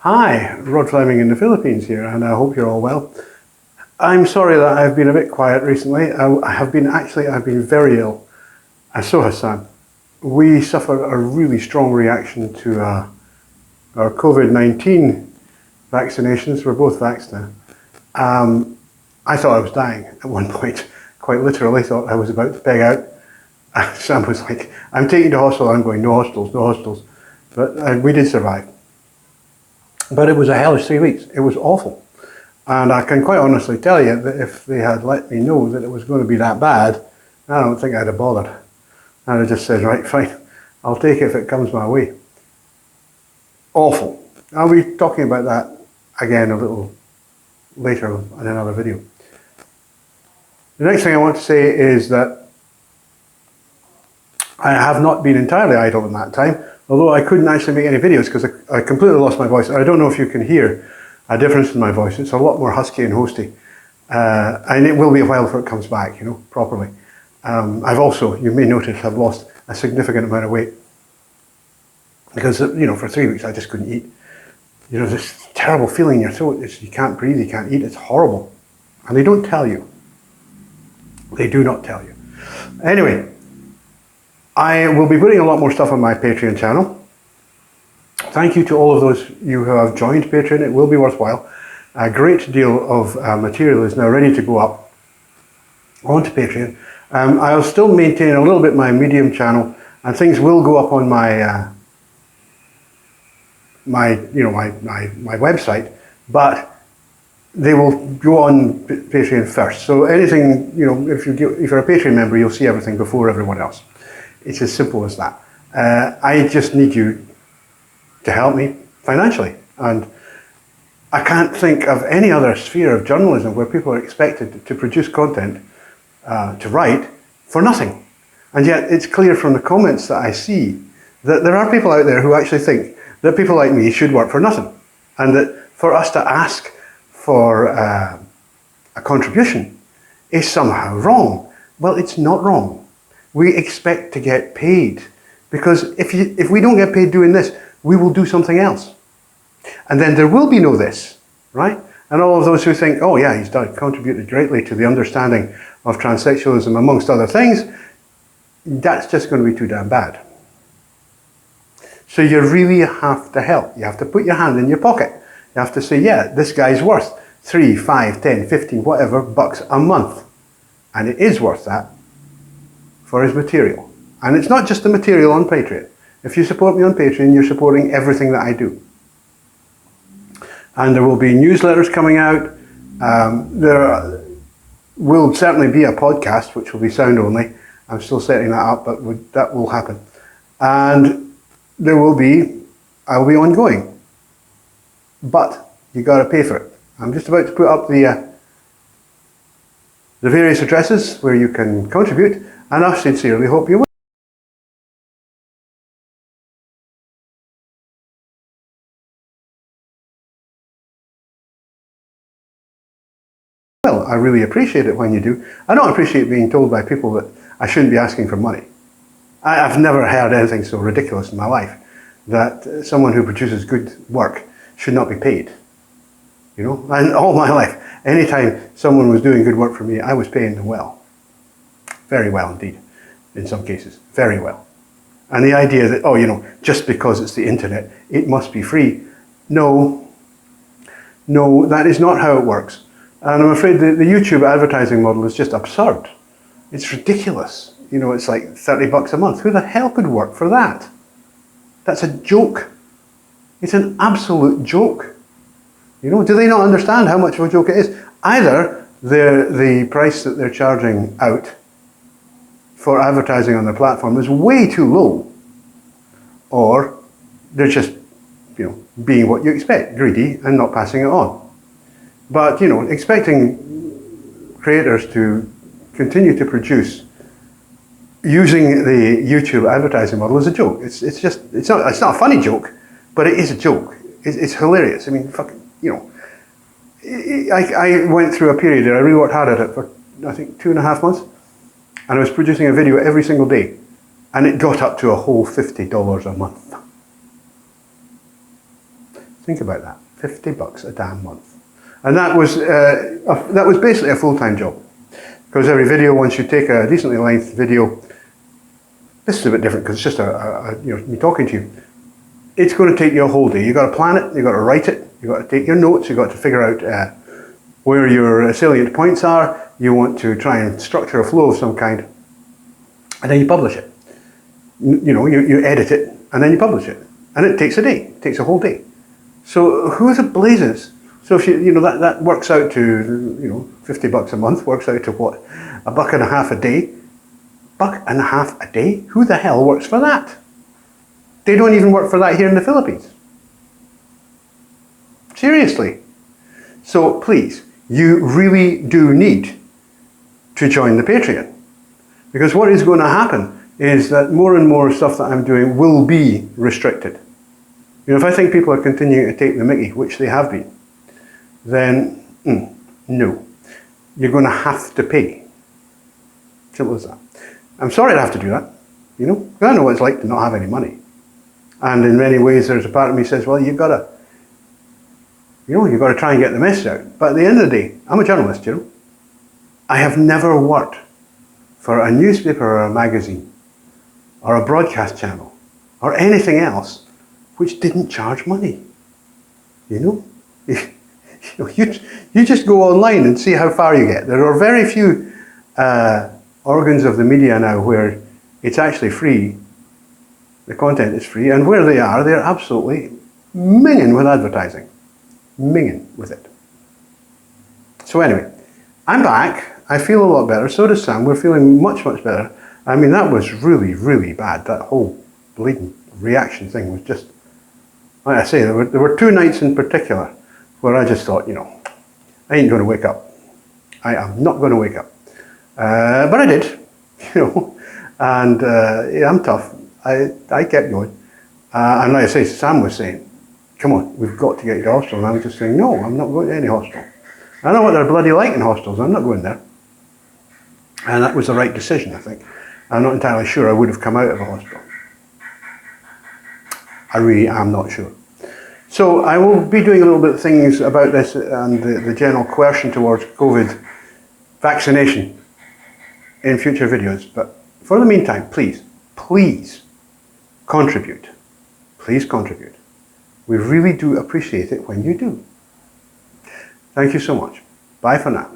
Hi, Rod Fleming in the Philippines here, and I hope you're all well. I'm sorry that I've been a bit quiet recently. I've been very ill, and so has Sam. We suffered a really strong reaction to our COVID-19 vaccinations. We're both vaccinated. I thought I was dying at one point, quite literally thought I was about to peg out. Sam was like, I'm taking you to hospital. I'm going, no hospitals, no hospitals. But we did survive. But it was a hellish 3 weeks. It was awful. And I can quite honestly tell you that if they had let me know that it was going to be that bad, I don't think I'd have bothered. I'd have just said, right, fine, I'll take it if it comes my way. Awful. I'll be talking about that again a little later in another video. The next thing I want to say is that I have not been entirely idle in that time, although I couldn't actually make any videos because I completely lost my voice. I don't know if you can hear a difference in my voice. It's a lot more husky and hosty. And it will be a while before it comes back, properly. I've also, you may notice, I've lost a significant amount of weight. Because, for 3 weeks I just couldn't eat. This terrible feeling in your throat, you can't breathe, you can't eat, it's horrible. And they don't tell you. They do not tell you. Anyway, I will be putting a lot more stuff on my Patreon channel. Thank you to all of those you who have joined Patreon. It will be worthwhile. A great deal of material is now ready to go up onto Patreon. I'll still maintain a little bit my Medium channel, and things will go up on my my website, but they will go on Patreon first. So anything, if you're a Patreon member, you'll see everything before everyone else. It's as simple as that. I just need you to help me financially. And I can't think of any other sphere of journalism where people are expected to produce content, to write, for nothing. And yet it's clear from the comments that I see that there are people out there who actually think that people like me should work for nothing. And that for us to ask for a contribution is somehow wrong. Well, it's not wrong. We expect to get paid, because if we don't get paid doing this, we will do something else. And then there will be no this, right? And all of those who think, oh yeah, he's contributed greatly to the understanding of transsexualism, amongst other things, that's just going to be too damn bad. So you really have to help. You have to put your hand in your pocket. You have to say, yeah, this guy's worth 3, 5, 10, 15, whatever bucks a month. And it is worth that for his material. And it's not just the material on Patreon. If you support me on Patreon, you're supporting everything that I do. And there will be newsletters coming out. There will certainly be a podcast, which will be sound only. I'm still setting that up, but that will happen. And I will be ongoing. But you got to pay for it. I'm just about to put up the various addresses where you can contribute, and I sincerely hope you will. Well, I really appreciate it when you do. I don't appreciate being told by people that I shouldn't be asking for money. I've never heard anything so ridiculous in my life, that someone who produces good work should not be paid. And all my life, anytime someone was doing good work for me, I was paying them well. Very well indeed, in some cases, very well. And the idea that, just because it's the internet, it must be free. No, that is not how it works. And I'm afraid the YouTube advertising model is just absurd. It's ridiculous. It's like 30 bucks a month. Who the hell could work for that? That's a joke. It's an absolute joke. Do they not understand how much of a joke it is? Either the price that they're charging out for advertising on their platform is way too low, or they're just, being what you expect, greedy, and not passing it on. But, expecting creators to continue to produce using the YouTube advertising model is a joke. It's not a funny joke, but it is a joke. It's hilarious. I mean, I went through a period there, I really worked hard at it for, I think, 2.5 months, and I was producing a video every single day, and it got up to a whole $50 a month. Think about that, $50 a damn month. And that was basically a full-time job. Because every video, once you take a decently length video, this is a bit different because it's just me talking to you. It's going to take you a whole day. You've got to plan it, you've got to write it, you've got to take your notes, you've got to figure out where your salient points are. You want to try and structure a flow of some kind, and then you publish it. You edit it, and then you publish it. And it takes a day, it takes a whole day. So who the blazes? So if that works out to, $50 a month, works out to what? $1.50 a day? $1.50 a day? Who the hell works for that? They don't even work for that here in the Philippines. Seriously. So please, you really do need to join the Patreon. Because what is going to happen is that more and more stuff that I'm doing will be restricted. If I think people are continuing to take the mickey, which they have been, then no. You're going to have to pay. Simple as that. I'm sorry to have to do that, because I know what it's like to not have any money. And in many ways, there's a part of me says, well, you've got to try and get the message out. But at the end of the day, I'm a journalist, I have never worked for a newspaper or a magazine or a broadcast channel or anything else which didn't charge money. You just go online and see how far you get. There are very few organs of the media now where it's actually free. The content is free, and where they are, they're absolutely minging with advertising. Minging with it. So anyway, I'm back. I feel a lot better. So does Sam. We're feeling much, much better. I mean, that was really, really bad. That whole bleeding reaction thing was just, like I say, there were 2 nights in particular where I just thought, I ain't going to wake up. I am not going to wake up. But I did, and I'm tough. I kept going. And like I say, Sam was saying, come on, we've got to get you to hospital. And I was just saying, no, I'm not going to any hospital. I know what they're bloody like in hospitals. I'm not going there. And that was the right decision, I think. I'm not entirely sure I would have come out of a hospital. I really am not sure. So I will be doing a little bit of things about this and the general coercion towards COVID vaccination in future videos. But for the meantime, please contribute. Please contribute. We really do appreciate it when you do. Thank you so much. Bye for now.